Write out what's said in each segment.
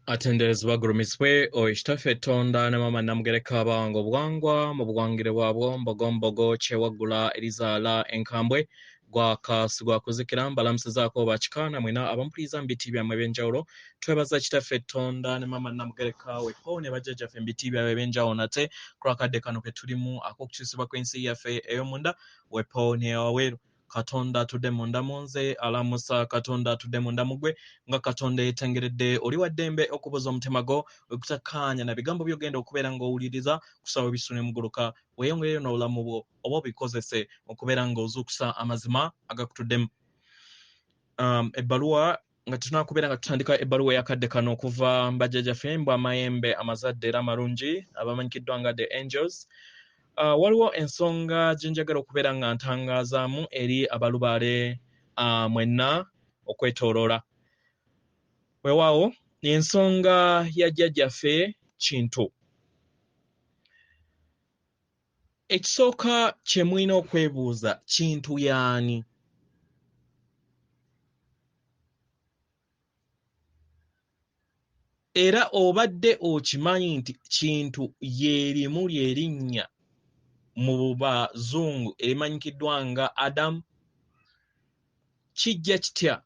Attenders bagrumiswe oishtafe tonda ne mama namugereka bango bwangwa mu bwangire bwabwo mbogombogo chewagula elizala enkambwe gwakasugwa kuzikira mbalamusi zaako bakikana mwina abampuliza mbiti byamwe benjawulo twebaza kitaffe tonda ne mama namugereka wepo ne bajjajjaffe mbiti byabwe benjawulo nate kulakadde kano ke tulimu ak'okukyusibwa kw'ensi yaffe ey'omunda wepo ne waweru Katonda tudde munda munze alamusa Katonda tudde munda mugwe nga Katonda yetengeredde oli wa ddembe okubuza omutima gwo okutakkaanya na bigambo by'ogenda okubeera ng'owuliriza kusaba ebisune muguluka weeyongereyo n'obulamu bwo oba obikozese okubeera ng'ozuukusa amazima agakutuddemu. Ebbaluwa nga tunakubeera nga tutandika ebbaluwa eyakadde kano okuva mbajjajjaffe mbu Amayembe Amazadde era amalungi abamanyikiddwa nga The Angels. Waliwo ensonga gye njagala okubeera nga ntangazaamu eri abalubaale mwenna okwetooloola. Weewaawo ensonga ya jjajjaffe Kintu. Ekisooka kye mulina okwebuuza Kintu y'ani? Era obadde okimanyi nti Kintu ly'erimu ly'erinnya mu Bazungu erimanyikiddwa nga Adamu? Kijja kitya?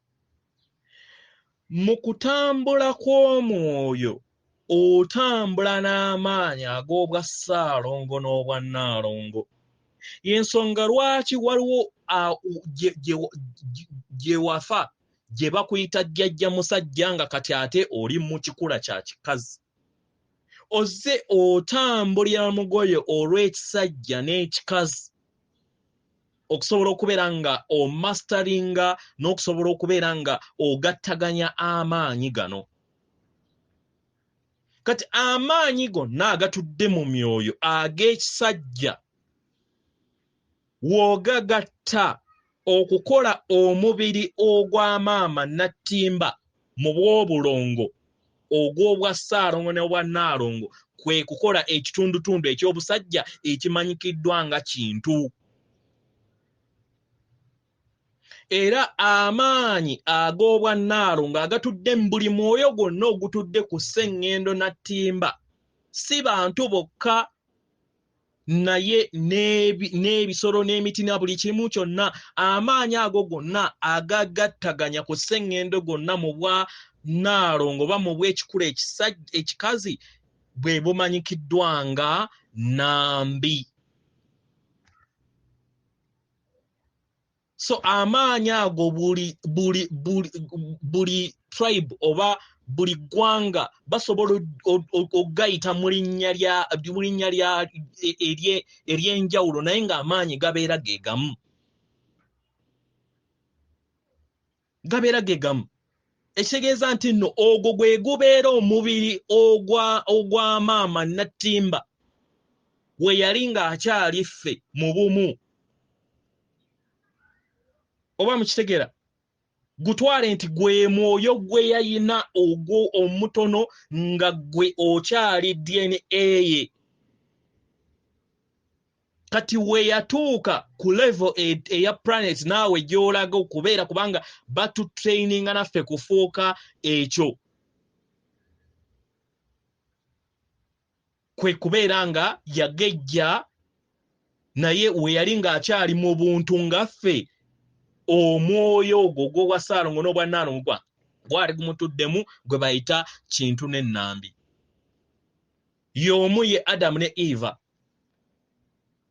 Mu kutambula kw'omwoyo otambula n'amaanyi ag'obwa Ssaalongo n'obwa Nnaalongo. Y'ensonga lwaki waliwo gye wafa gye bakuyita jjajja musajja nga kati ate oli mu kikula kya kikazi. Ozze otambulira mugoye olw'ekisajja n'ekikazi okusobola okubeera nga omasteringa n'okusobola okubeera nga ogattaganya amaanyi gano. Kati amaanyi gonna agatudde mu myoyo ag'ekisajja w'ogagatta okukola omubiri ogw'amaama nattimba mu bw'obulongo ogw'obwa Ssaalongo n'obwa Nnaalongo kwe kukola ekitundutundu eky'obusajja ekimanyikiddwa nga Kintu. Era amaanyi ag'obwa Nnaalongo agatudde mu buli mwoyo gwonna ogutudde ku sseŋŋendo nattimba si bantu bokka naye n'ebisolo n'emiti na buli kimu kyonna amaanyi ago gonna agagattaganya ku sseŋŋendo gonna mu bwa Nnaalongo oba mu bw'ekikula ekikazi bwe bumanyikiddwa nga Nambi. So amaanyi ago buli tribe oba buli ggwanga basobola okugayita mu linnya ery'enjawulo naye ng'amaanyi gabeera ge gamu. Gabeera ge gamu. Ekitegeeza nti nno ogwo gwe gubeera omubiri ogw'amaama nattimba we yali ng'akyali ffe mu bumu. Oba mukitegeera? Gutwale nti gwe mwoyo gwe yayina ogwo omutono nga gwe okyali DNA ye. Kati we yatuuka ku level eya planet naawe gy'olaga okubeera kubanga batutraininga naffe kufuuka ekyo. Kwe kubeera nga yagejja naye we yali ng'akyali mu buntu nga ffe. Omwoyo ogwo gw'obwa Ssaalongo n'obwa Nnaalongo gwali gumutuddemu gwe bayita Kintu ne Nambi. Y'omu ye Adamu ne Eva.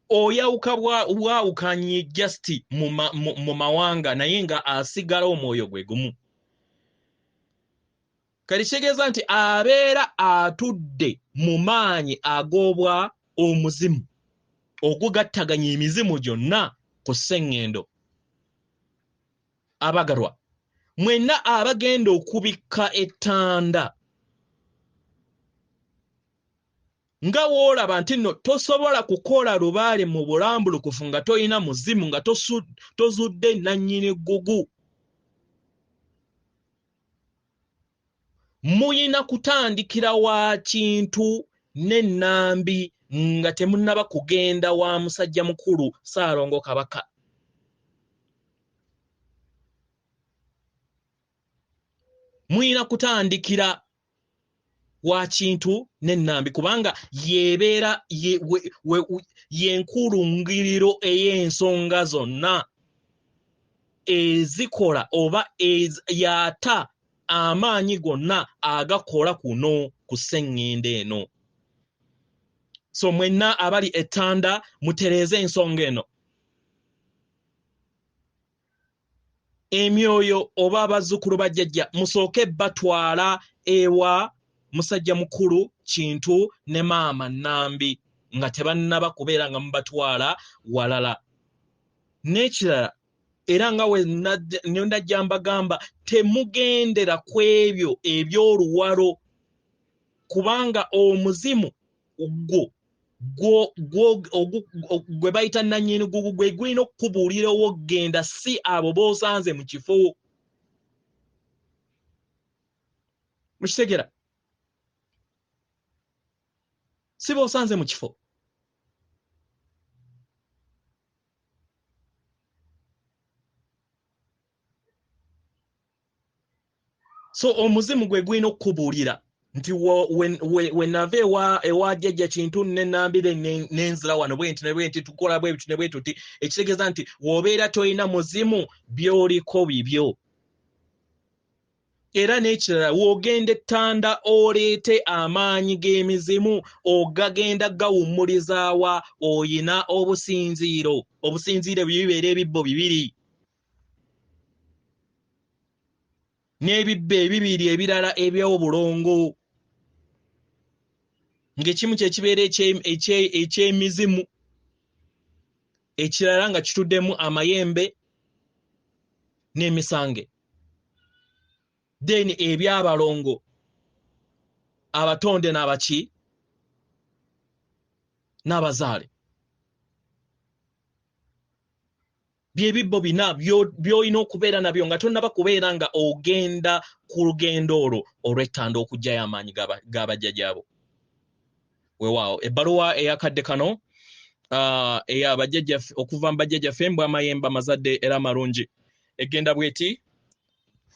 Oyawuka bwawukanye just mu mawanga naye nga asigala omwoyo gwe gumu. Kati kitegeeza nti abeera atudde mu maanyi ag'obwa omuzimu ogugattaganya emizimu gyonna ku sseŋŋendo. Abagalwa, mwenna abagenda okubikka ettanda nga woolaba nti nno tosobola kukola lubaale mu bulambulukufu nga toyina muzimu nga tozudde nannyini ggugu. Muyina kutandikira wa Kintu ne Nambi nga temunnaba kugenda wa musajja mukulu Ssaalongo Kabaka. Muyina kutandikira wa kintu n'ennambi kubanga yebeera yenkulungiriro ey'ensonga zonna ezikola oba yata amaanyi gonna agakola kuno ku sseŋŋenda eno. So mwenna abali ettanda mutereeze ensonga eno. Emyoyo oba abazzukulu bajjajja musooke batwala ewa musajja mukulu kintu ne maama nnambi nga tebannaba kubeera nga mubatwala walala. N'ekirala era nga we ndajja mbagamba temugendera ku ebyo eby'oluwalo kubanga omuzimu gwe bayita nannyini gwe gulina okukubuulira ow'okgenda si abo b'osanze mu kifo. Mukitegera? Si b'osanze mu kifo. So omuzimu gwe gulina okukubuulira nti we nava ewa jjajja kintu n'ennambire n'enzira wano bwe nti tukola bwe bitu ne bwe tuti, ekitegeeza nti w'obeera toyina muzimu by'oliko bibyo. Era n'ekirala w'ogenda ettanda oleete amaanyi g'emizimu ogagenda gawummulizaawa oyina obusinziiro. Obusinziiro bibeera ebibbo bibiri. N'ebibbo ebibiri ebirala eby'obulongo. Ng'ekimu kye kibeera eky'emizimu, ekirala nga kituddemu amayembe n'emisange. Then ebyabalongo abatonde n'abaki n'abazaale. Byebibbo bina by'olina okubeera nabyo nga tonnaba kubeera nga ogenda ku lugendo olwo olw'ettanda okuggyayo amaanyi g'abajjajjaabo. Weewaawo ebbaluwa eyakadde kano ey'abajjajjaffe okuva mu bajjajjaffe mbw Amayembe amazadde era amalungi egenda bw'eti.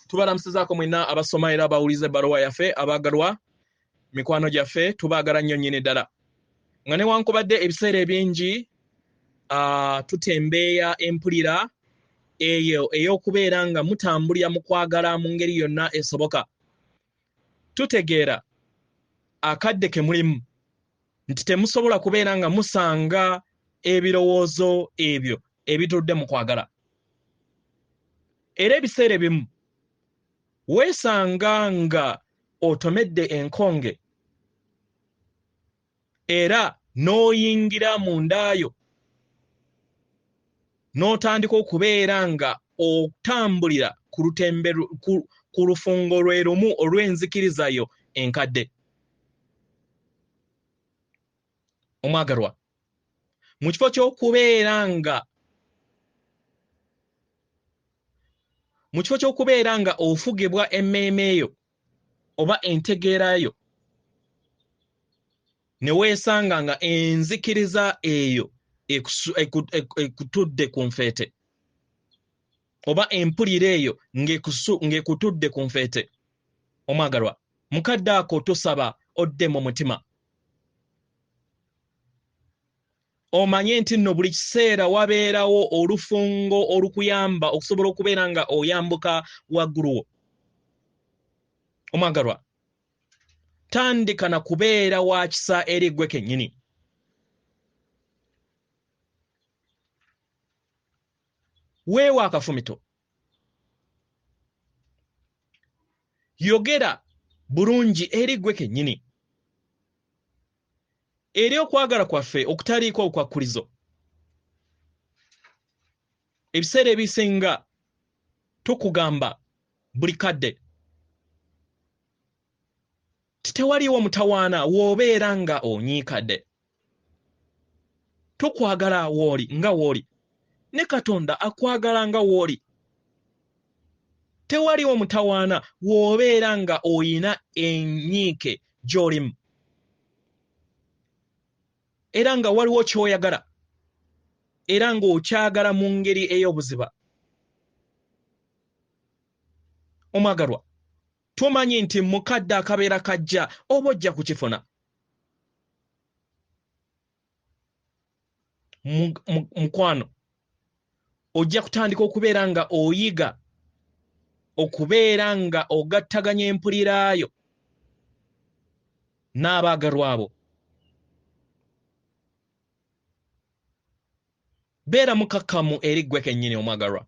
Tubalamusizaako mwenna abasoma era abawuliza ebbaluwa yaffe abaagalwa mikwano gyaffe tubaagala nnyo nnyini ddala. Nga newankubadde ebiseera ebingi tutembeeya empulira eyo ey'okubeera nga mutambulira mu kwagala mu ngeri yonna esoboka. Tutegeera akadde ke mulimu nti temusobola kubeera nga musanga ebirowoozo ebyo ebitudde mu kwagala. Era ebiseera ebimu weesanga nga otomedde enkonge era n'oyingira mu ndaayo n'otandika okubeera nga otambulira ku lufungo lwe lumu olw'enzikirizayo enkadde. Omwagalwa, mu kifo ky'okubeera nga ofugibwa emmeeme eyo oba entegeerayo ne weesanga nga enzikiriza eyo ekutudde ku nfeete oba empulira eyo ng'ekutudde ku nfeete. Omwagalwa, mukadde ako tusaba odde mu mutima. Omanye nti nno buli kiseera wabeerawo olufungo olukuyamba okusobola okubeera nga oyambuka waggulu wo. Omwagalwa, tandika na kubeera wa kisa eri ggwe kennyini. Weewa akafumito. Yogera bulungi eri ggwe kennyini. Eri okwagala kwaffe okutaliiko okwakkulizo. Ebiseera ebisinga tukugamba buli kadde tewaliwo mutawaana w'obeera nga onyiikadde. Tukwagala w'oli nga w'oli, ne Katonda akwagala nga w'oli. Tewaliwo mutawaana w'obeera nga oyina ennyiike gy'olimu era nga waliwo ky'oyagala era ng'okyagala mu ngeri ey'obuziba. Omwagalwa, tumanyi nti mukadde akabeera kajja oba ojja kukifuna. Mukwano ojja kutandika okubeera nga oyiga okubeera nga ogattaganya empuliraayo n'abaagalwa abo. Beera mukakkamu eri ggwe kennyini omwagalwa.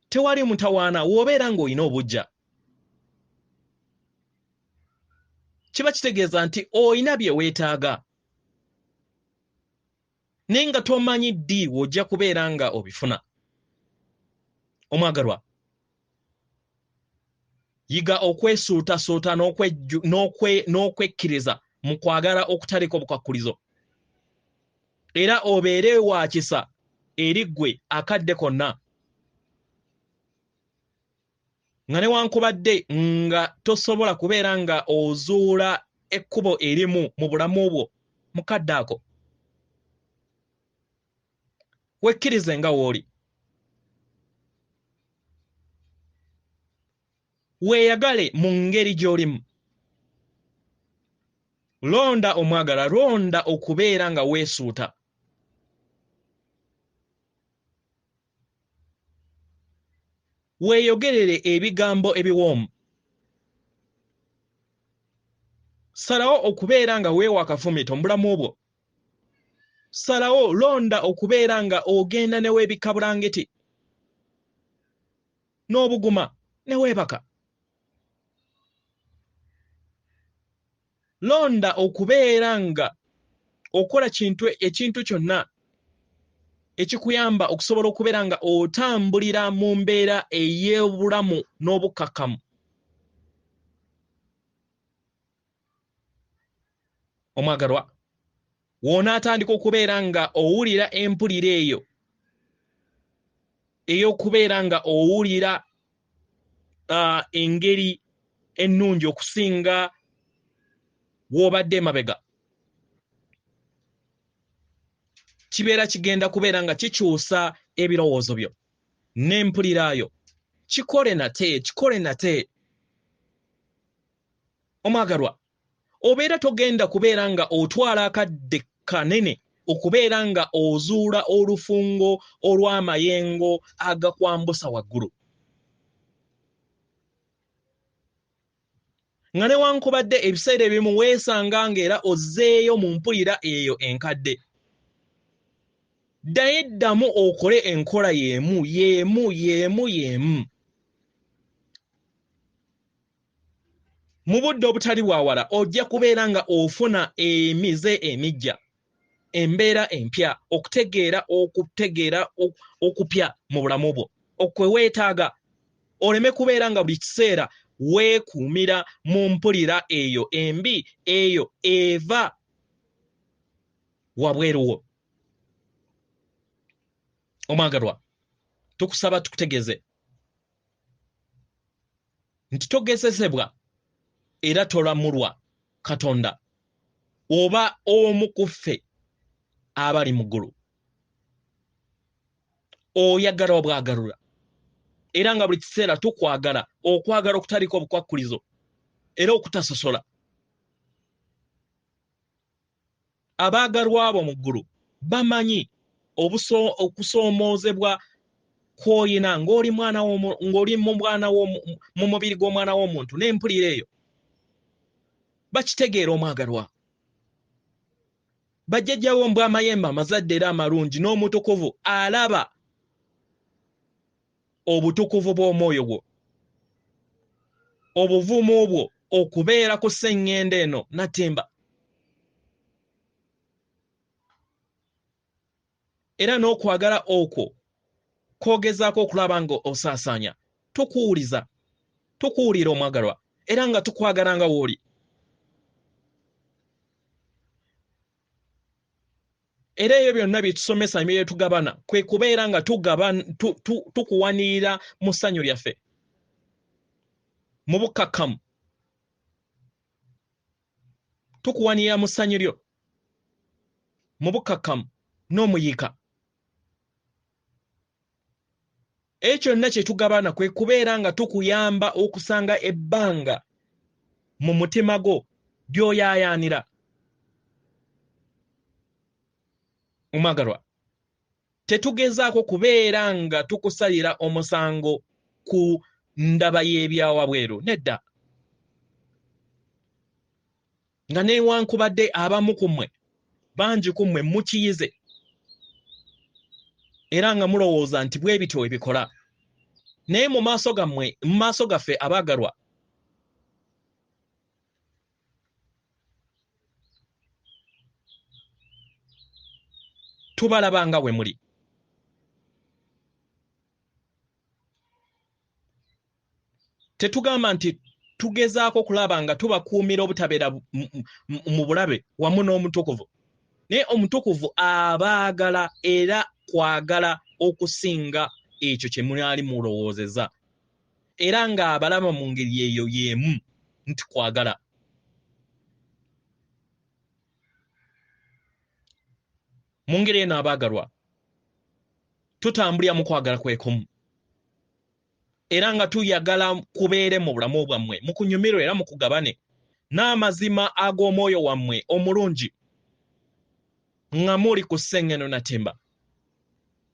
Tewali mutawaana w'obeera ng'olina obujja. Kiba kitegeeza nti olina bye weetaaga. Naye nga tomanyi ddi w'ojja kubeera nga obifuna. Omwagalwa, yiga okwesuutasuuta n'okwekkiriza mu kwagala okutaliko bukwakkulizo. Era obeere wa kisa eri ggwe akadde konna. Nga newankubadde nga tosobola kubeera nga ozuula ekkubo erimu mu bulamu bwo mukadde ako. Wekkirize nga w'oli. Weeyagale mu ngeri gy'olimu. Londa omwagala, londa okubeera nga weesuuta. Weeyogerere ebigambo ebiwoomu. Salawo okubeera nga weewa akafumito mu bulamu bwo. Salawo londa okubeera nga ogenda ne weebikabulangiti n'obuguma ne weebaka. Londa okubeera nga okola ekintu kyonna ekikuyamba okusobola okubeera nga otambulira mu mbeera ey'obulamu n'obukkakkamu. Omwagalwa, w'onaatandika okubeera nga owulira empulira eyo ey'okubeera nga owulira engeri ennungi okusinga w'obadde emabega, kibeera kigenda kubeera nga kikyusa ebirowoozo byo n'empuliraayo. Kikole nate. Omwagalwa, obeera togenda kubeera nga otwala akadde kanene okubeera nga ozuula olufungo olw'amayengo agakwambusa waggulu. Nga newankubadde ebiseera ebimu weesanga ng'era ozzeeyo mu mpulira eyo enkadde. Ddayo eddamu okole enkola y'emu. Mu budde obutali bwa wala ojja kubeera nga ofuna emize emijja, embeera empya, okutegeera okupya mu bulamu bwo okwe weetaaga. Oleme kubeera nga buli kiseera weekuumira mu mpulira eyo embi, eyo eva wabweru wo. Omwagalwa, tukusaba tukutegeze nti togezesebwa era tolamulwa Katonda oba omu ku ffe abali mu ggulu. Oyagala obwagalula era nga buli kiseera tukwagala, okwagala okutaliko obukwakkulizo era okutasosola. Abaagalwa abo mu ggulu bamanyi okusoomoozebwa kw'oyina ng'oli mu mubiri gw'omwana w'omuntu n'empulira eyo. Bakitegeera omwagalwa. Bajjajjawo mbw Amayembe amazadde era amalungi n'omutukuvu alaba obutukuvu bw'omwoyo gwo, obuvumu bwo okubeera ku sseŋŋenda eno natimba. Era n'okwagala okwo kwogezaako okulaba nga osaasaanya. Tukuwulira omwagalwa era nga tukwagala nga w'oli. Era ebyo byonna bye tusomesa bye tugabana kwe kubeera nga tukuwanirira mu ssanyu lyaffe, mu bukkakkamu. Tukuwanirira mu ssanyu lyo, mu bukkakkamu n'omuyiika. ekyo kyonna kye tugabana kwe kubeera nga tukuyamba okusanga ebbanga mu mutima gwo gy'oyaayaanira. Omwagalwa, tetugezaako kubeera nga tukusalira omusango ku ndaba y'ebyawa bweru, nedda. Nga newankubadde abamu ku mmwe bangi ku mmwe mukiyize era nga mulowooza nti bwe bityo ebikola, naye mu maaso gaffe abaagalwa, tubalaba nga we muli. Tetugamba nti tugezaako kulaba nga tubakuumira obutabeera mu bulabe wamu n'omutukuvu, naye omutukuvu abaagala era kwagala okusinga ekyo kye mwali mulowoozeza, era ng'abalaba mu ngeri eyo y'emu nti kwagala. Mu ngeri eno abaagalwa, tutambulira mu kwagala kwekumu, era nga tuyagala kubeere mu bulamu bwammwe mu kunyumirwa era mu kugabane n'amazima ag'omwoyo wammwe omulungi nga muli ku sseŋŋeno na ttemba.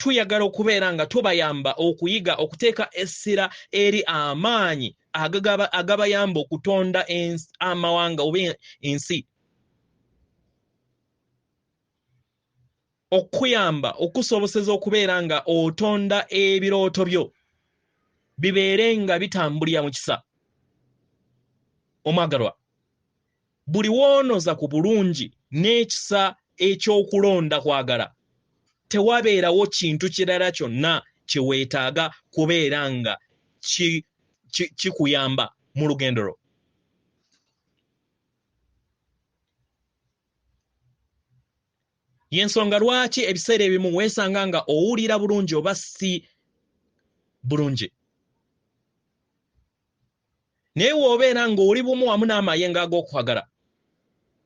Tuyagala okubeera nga tubayamba okuyiga okuteeka essira eri amaanyi agabayamba okutonda amawanga oba ensi, okuyamba okusoboseza okubeera nga otonda ebirooto byo bibeere nga bitambulira mu kisa. Omwagalwa, buli woonoza ku bulungi n'ekisa eky'okulonda kwagala, tewabeerawo kintu kirala kyonna kye weetaaga kubeera nga kikuyamba mu lugendo lwo. Y'ensonga lwaki ebiseera ebimu weesanga nga owulira bulungi oba si bulungi, naye w'obeera ng'oli bumu wamu n'amayengo ag'okwagala,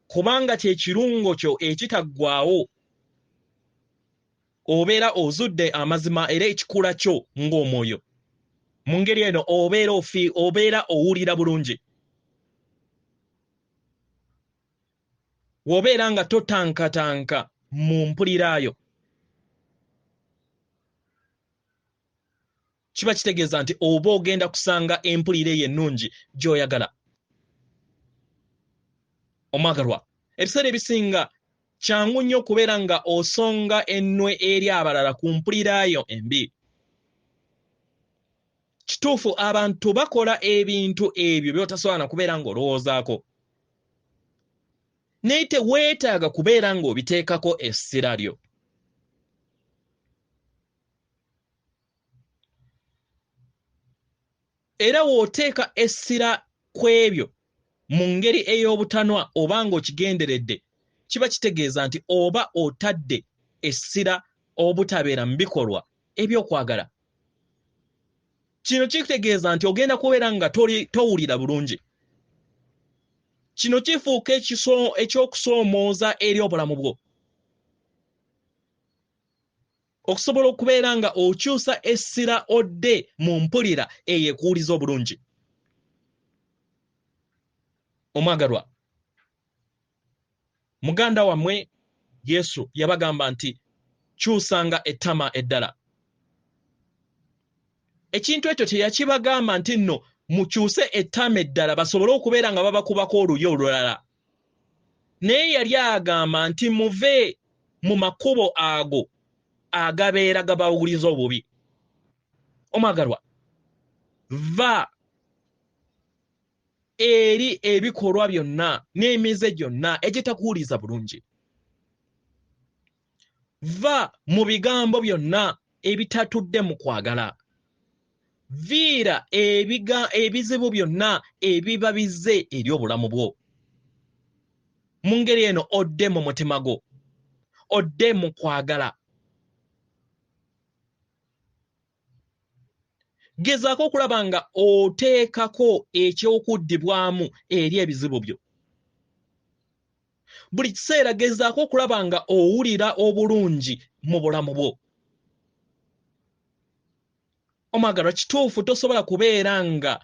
kubanga kye kirungo kyo ekitaggwaawo, obeera ozudde amazima era ekikula kyo ng'omwoyo. Mu ngeri eno obeera owulira bulungi. W'obeera nga totankatanka mu mpuliraayo, kiba kitegeeza nti oba ogenda kusanga empulira eyo ennungi gy'oyagala. Omwagalwa, ebiseera ebisinga kyangu nnyo okubeera nga osonga ennwe eri abalala ku mpuliraayo embi. Kituufu abantu bakola ebintu ebyo by'otasobola na kubeera ng'olowoozaako, naye teweetaaga kubeera ng'obiteekako essira lyo. Era w'oteeka essira ku ebyo mu ngeri ey'obutanwa oba ng'okigenderedde, kiba kitegeeza nti oba otadde essira obutabeera mu bikolwa eby'okwagala. Kino kitegeeza nti ogenda kubeera nga towulira bulungi. Kino kifuuka ekyokusoomooza eri obulamu bwo, okusobola okubeera nga okyusa essira odde mu mpulira eyo ekuwuliza obulungi. Omwagalwa, muganda wammwe Yesu yabagamba nti kyusanga ettama eddala. Ekintu ekyo teyakibagamba nti nno mukyuse ettama eddala basobole okubeera nga babakubako oluyi olulala, naye yali agamba nti muve mu makubo ago agabeera gabawuliza obubi. Omwagalwa, va eri ebikolwa byonna n'emize gyonna egitakuwuliza bulungi. Va mu bigambo byonna ebitatudde mu kwagala. Viira ebizibu byonna ebiba bizze eri obulamu bwo. Mu ngeri eno odde mu mutima gwo, odde mu kwagala. Gezaako okulaba nga oteekako ekyokuddibwamu eri ebizibu byo. Buli kiseera gezaako okulaba nga owulira obulungi mu bulamu bwo. Omwagalwa, kituufu tosobola kubeera nga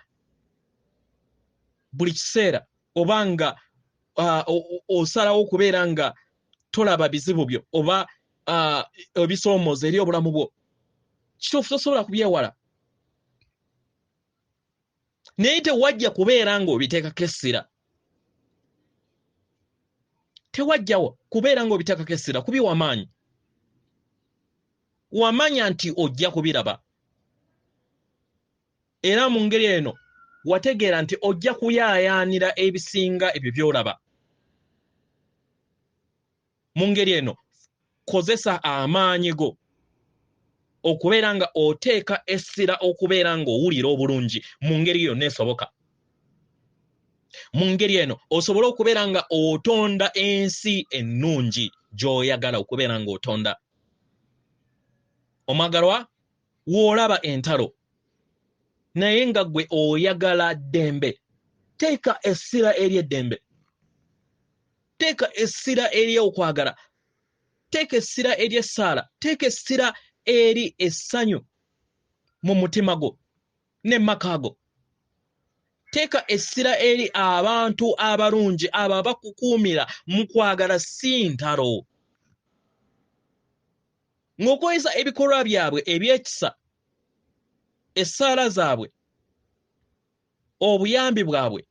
buli kiseera obanga osalawo okubeera nga tolaba bizibu byo oba ebisoomooza eri obulamu bwo. Kituufu tosobola kubyewala. Naye tewajja kubeera nga obiteekako essira. Tewajjawo kubeera nga obiteekako essira, kubiwa amaanyi. Wamanya nti ojja kubiraba. Era mu ngeri eno wategeera nti ojja kuyaayaanira ebisinga ebyo by'olaba. Mu ngeri eno kozesa amaanyi go okubeera nga oteeka essira okubeera nga owulira obulungi mu ngeri yonna esoboka. Mu ngeri eno osobole okubeera nga otonda ensi ennungi gy'oyagala okubeera nga otonda. Omwagalwa, w'olaba entalo naye nga gwe oyagala ddembe, teeka essira eri eddembe. Teeka essira eri okwagala. Teeka essira eri essaala. Teeka essira eri essanyu mu mutima gwo n'emmaka go. Teeka essira eri abantu abalungi abo abakukuumira mu kwagala si ntalo. Ng'okozesa ebikolwa byabwe ebyekisa, essaala zaabwe, obuyambi bwabwe,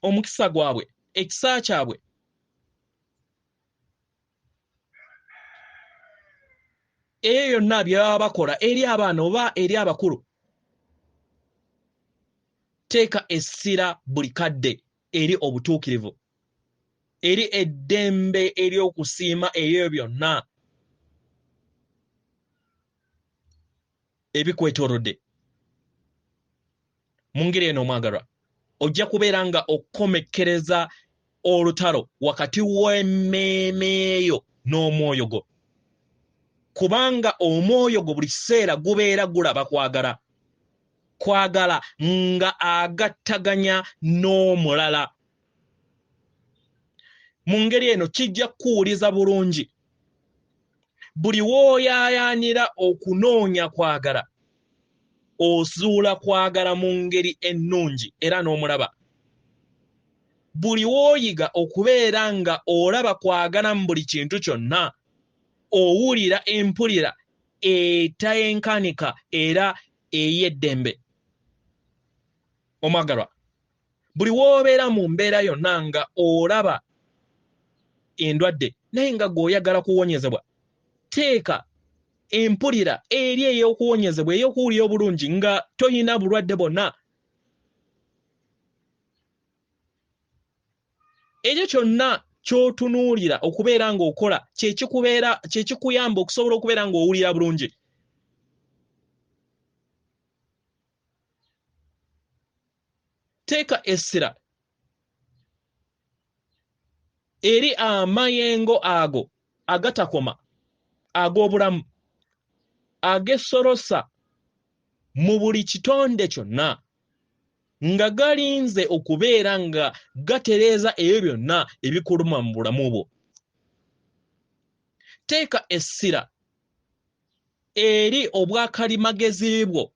omukisa gwabwe, ekisa kyabwe. Eyo yonna bye baba bakola eri abaana oba eri abakulu. Teeka essira buli kadde eri obutuukirivu, eri eddembe ery'okusiima ebyo byonna ebikwetoolodde. Mu ngeri eno omwagalwa, ojja kubeera nga okomekkereza olutalo wakati w'emmeeme yo n'omwoyo gwo. Kubanga omwoyo gwo buli kiseera gubeera gulaba kwagala. Kwagala nga agattaganya n'omulala. Mu ngeri eno kijja kuwuliza bulungi. Buli w'oyaayaanira okunoonya kwagala, ozuula kwagala mu ngeri ennungi era n'omulaba. Buli w'oyiga okubeera nga olaba kwagala mu buli kintu kyonna, owulira empulira etayenkanika era ey'eddembe. Omwagalwa, buli w'obeera mu mbeera yonna nga olaba endwadde naye nga gw'oyagala kuwonyezebwa, teeka empulira eri ey'okuwonyezebwa, ey'okuwulira obulungi nga toyina bulwadde bwonna. Ekyo kyonna ky'otunuulira okubeera ng'okola kye kikuyamba okusobola okubeera ng'owulira bulungi. Teeka essira eri amayengo ago agatakoma ag'obulamu ag'essolosa mu buli kitonde kyonna nga galinze okubeera nga gatereeza ebyo byonna ebikuluma mu bulamu bwo. Teeka essira eri obwakalimagezi bwo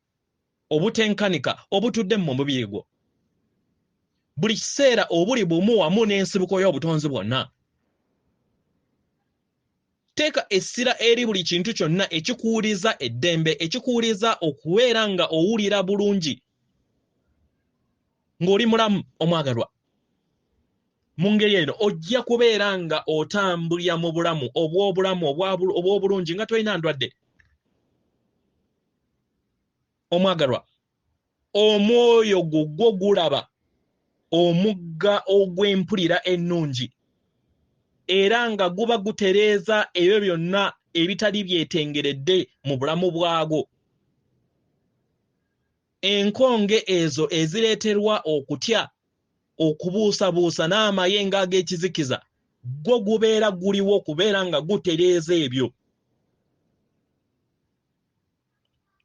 obutenkanika obutudde mu mubiri gwo. Buli kiseera obuli bumu wamu n'ensibuko y'obutonzi bwonna. Teeka essira eri buli kintu kyonna ekikuwuliza eddembe, ekikuwuliza okubeera nga owulira bulungi ng'oli mulamu omwagalwa. Mu ngeri eno ojja kubeera nga otambulira mu bulamu obw'obulungi nga tolina ndwadde. Omwagalwa, omwoyo gwo gulaba omugga ogw'empulira ennungi era nga guba gutereeza ebyo byonna ebitali byetengeredde mu bulamu bwagwo. Enkonge ezo ezireeterwa okutya, okubuusabuusa n'amayengo ag'ekizikiza, gwo gubeera guliwo okubeera nga gutereeza ebyo.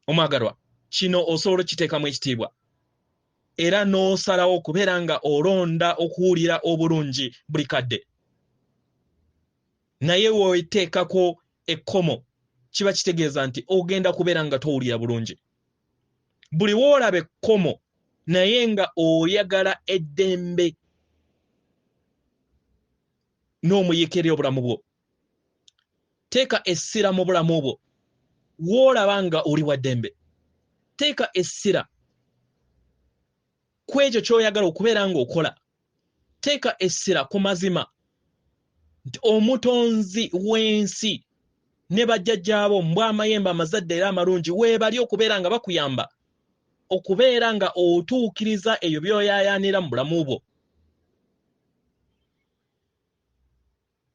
Omwagalwa, kino osobola okiteekamu ekitiibwa era n'osalawo okubeera nga olonda okuwulira obulungi buli kadde. Naye w'oteekako ekkomo kiba kitegeeza nti ogenda kubeera nga towulira bulungi. buli woolaba ekkomo naye nga oyagala eddembe n'omuyiikira obulamu bwo. Teeka essira mu bulamu bwo woolaba nga oli wa ddembe. Teeka essira ku ekyo ky'oyagala okubeera ng'okola. Teeka essira ku mazima nti omutonzi w'ensi ne bajjajjaabo mbwa amayembe amazadde era amalungi weebali okubeera nga bakuyamba okubeera nga otuukiriza ebyo by'oyaayaanira mu bulamu bwo.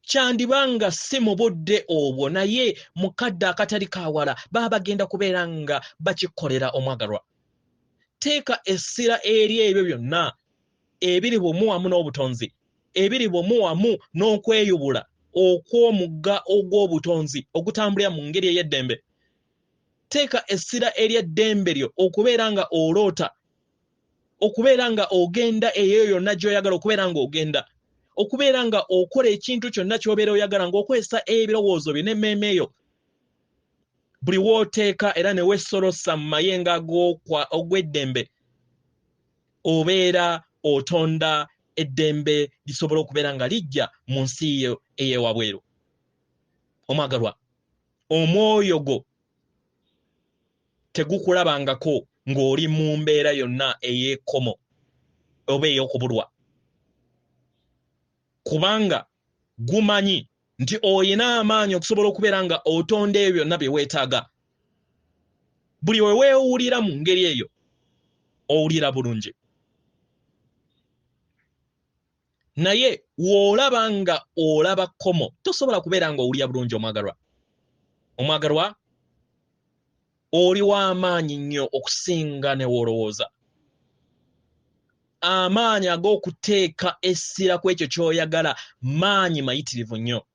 Kyandibanga si mu budde obwo naye mu kadde akatali kaawala baba bagenda kubeera nga bakikolera omwagalwa. Teeka essira eri ebyo byonna ebiri bumu wamu n'obutonzi, ebiri bumu wamu n'okweyubula okw'omugga ogw'obutonzi ogutambulira mu ngeri ey'eddembe. Teeka essira eri eddembe lyo okubeera nga oloota, okubeera nga ogenda eyo yonna gy'oyagala okubeera nga ogenda, okubeera nga okola ekintu kyonna ky'obeera oyagala ng'okozesa ebirowoozo byo n'emmeeme yo. Buli w'oteeka era ne weesolosa mu mayengo ogw'eddembe obeera otonda eddembe lisobola okubeera nga lijja mu nsi yo ey'ewabweru. Omwagalwa, omwoyo gwo tegukulabangako ng'oli mu mbeera yonna ey'ekkomo oba ey'okubulwa, kubanga gumanyi nti oyina amaanyi okusobola okubeera nga otonda ebyo byonna bye weetaaga. Buli we weewulira mu ngeri eyo owulira bulungi. Naye w'olaba nga olaba kkomo tosobola kubeera nga owulira bulungi omwagalwa. Omwagalwa, oli w'amaanyi nnyo okusinga ne w'olowooza. Amaanyi ag'okuteeka essira ku ekyo ky'oyagala maanyi mayitirivu nnyo.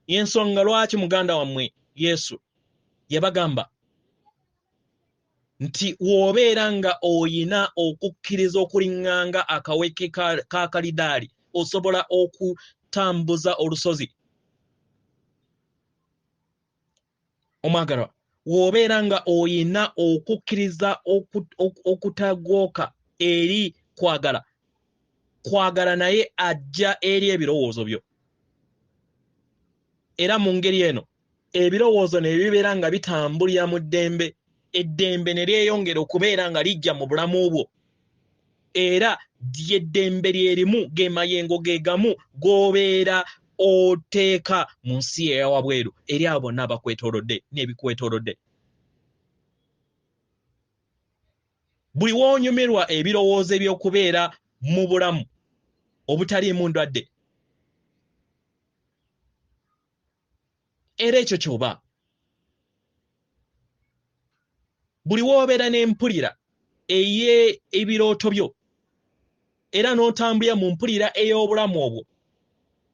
Y'ensonga lwaki muganda wammwe Yesu yabagamba nti w'obeera nga oyina okukkiriza okuliŋŋanga akaweke ka kalidaali osobola okutambuza olusozi. Omwagalwa, w'obeera nga oyina okukkiriza okutagooka eri kwagala naye ajja eri ebirowoozo byo. Era mu ngeri eno ebirowoozo ne bibeera nga bitambulira mu ddembe, eddembe ne lyeyongera okubeera nga lijja mu bulamu bwo. Era ly'eddembe lyerimu ge mayengo ge gamu g'obeera oteeka mu nsi ey'ewabweru eri abo bonna abakwetoolodde n'ebikwetoolodde. Buli w'onyumirwa ebirowoozo eby'okubeera mu bulamu obutaliimu ndwadde, era ekyo ky'oba. Buli w'obeera n'empulira ey'ebirooto byo era n'otambulira mu mpulira ey'obulamu obwo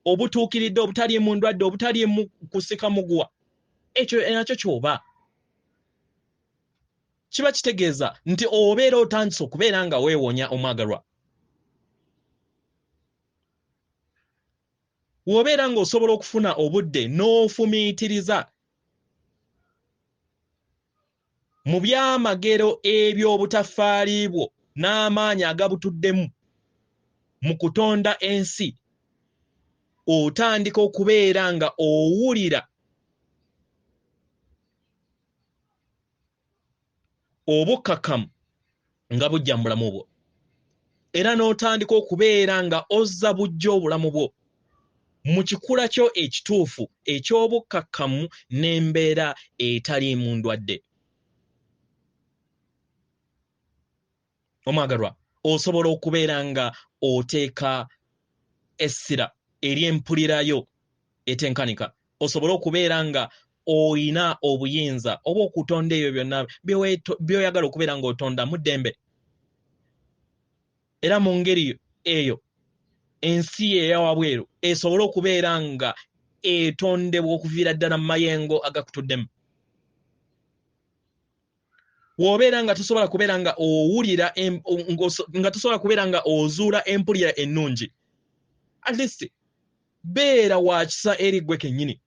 obutuukiridde obutaliimu ndwadde obutaliimu kusika muguwa, ekyo nakyo ky'oba. Kiba kitegeeza nti obeera otandise okubeera nga weewonya omwagalwa. W'obeera ng'osobola okufuna obudde n'ofumiitiriza mu byamagero eby'obutaffaali bwo n'amaanyi agabutuddemu mu kutonda ensi, otandika okubeera nga owulira obukkakkamu nga bujja mu bulamu bwo, era n'otandika okubeera nga ozza bujja obulamu bwo mu kikula kyo ekituufu eky'obukkakkamu n'embeera etaliimu ndwadde. Omwagalwa, osobola okubeera nga oteeka essira eri empulira yo etenkanika. Osobola okubeera nga oyina obuyinza oba okutonda ebyo byonna by'oyagala okubeera ng'otonda mu ddembe. Era mu ngeri eyo ensi ey'ewabweru esobole okubeera nga etondebwa okuviira ddala mu mayengo agakutuddemu. W'obeera nga tosobola kubeera nga owulira nga tosobola kubeera nga ozuula empulira ennungi, at least beera wa kisa eri ggwe kennyini.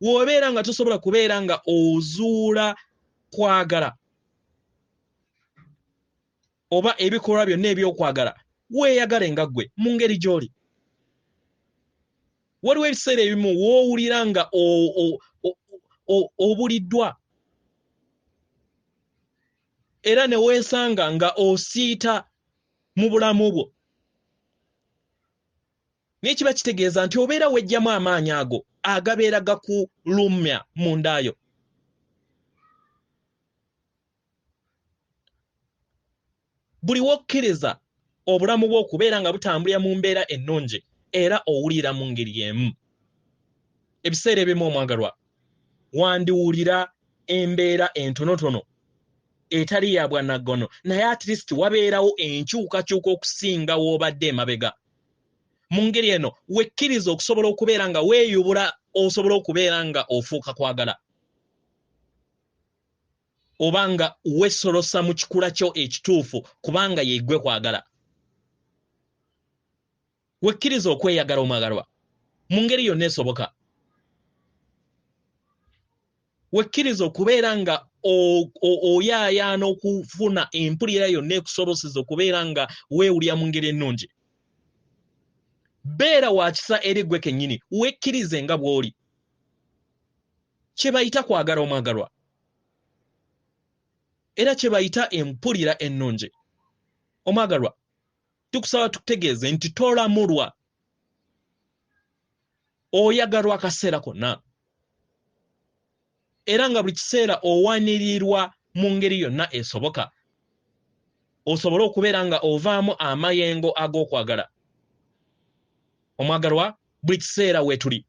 W'obeera nga tosobola kubeera nga ozuula kwagala, oba ebikolwa byonna ebyokwagala weeyagale nga ggwe mu ngeri gy'oli. Waliwo ebiseera ebimu woowulira nga obuliddwa era ne weesanga nga osiita mu bulamu bwo. Naye kiba kitegeeza nti obeera wejjamu amaanyi ago agabeera gakulumya mu ndaayo. Buli wokkiriza obulamu bwo okubeera nga butambulira mu mbeera ennungi era owulira mu ngeri emu. Ebiseera ebimu omwagalwa wandiwulira embeera entonotono etali ya bwanaggono naye at least wabeerawo enkyukakyuka okusinga w'obadde emabega. Mu ngeri eno wekkiriza okusobola okubeera nga weeyubula, osobola okubeera nga ofuuka kwagala oba nga wesolosa mu kikula kyo ekituufu kubanga yeggwe kwagala. Wekkiriza okweyagala omwagalwa mu ngeri yonna esoboka. Wekkiriza okubeera nga oyaayaana okufuna empulira yonna ekusoboseza okubeera nga weewulira mu ngeri ennungi. Beera wa kisa eri ggwe kennyini, wekkirize nga bw'oli. Kye bayita kwagala omwagalwa era kye bayita empulira ennungi. Omwagalwa tukusaba tukutegeeze nti tolamulwa, oyagalwa akaseera konna era nga buli kiseera owanirirwa mu ngeri yonna esoboka osobole okubeera nga ovaamu amayengo ag'okwagala. Omwagalwa buli kiseera wetuli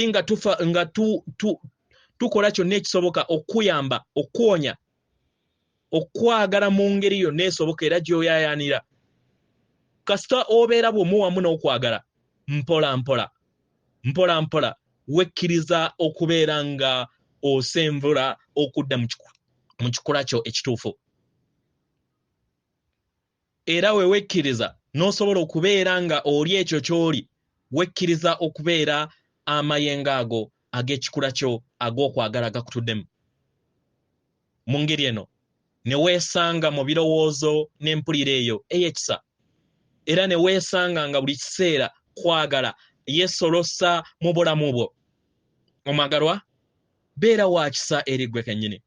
nga tukola kyonna ekisoboka okuyamba, okuwonya, okwagala mu ngeri yonna esoboka era gy'oyaayaanira. Kasita obeera bw'omu wamu n'okwagala mpola mpola wekkiriza okubeera nga osenvula okudda mu kikula kyo ekituufu. Era we wekkiriza n'osobola okubeera nga oli ekyo ky'oli, wekkiriza okubeera amayengo ago ag'ekikula kyo ag'okwagala gakutuddemu. Mu ngeri eno ne weesanga mu birowoozo n'empulira eyo ey'ekisa era ne weesanga nga buli kiseera kwagala yesolosa mu bulamu bwo. Omwagalwa beera wa kisa eri ggwe kennyini,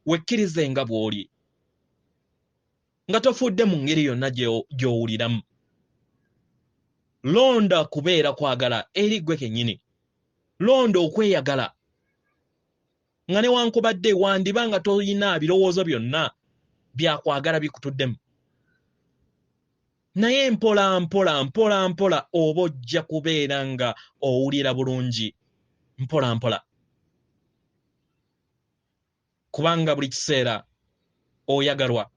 wekkirize nga bw'oli nga tofudde mu ngeri yonna gy'owuliramu. Londa kubeera kwagala eri ggwe kennyini, londa okweyagala nga newankubadde wandiba nga toyina birowoozo byonna byakwagala bikutuddemu, naye mpola mpola oba ojja kubeera nga owulira bulungi mpola kubanga buli kiseera oyagalwa,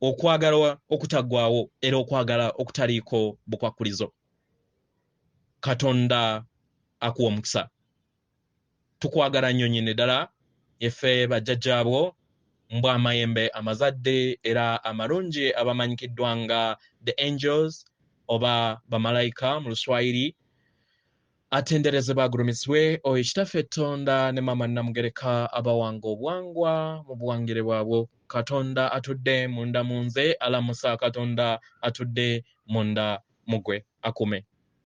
okwagalwa okutaggwaawo era okwagala okutaliiko bukwakkulizo. Katonda akuwa omukisa. Tukwagala nnyo nnyini ddala effe bajjajjaabo mbw Amayembe amazadde era amalungi abamanyikiddwa nga the angels oba bamalayika mu Luswayiri. Atenderezebwa agulumizibwe oyo kitaffe Tonda ne mama Namugereka abawanga obwangwa mu buwangire bwabwo. Katonda atudde munda mu nze, alamusa Katonda atudde munda mu ggwe akume.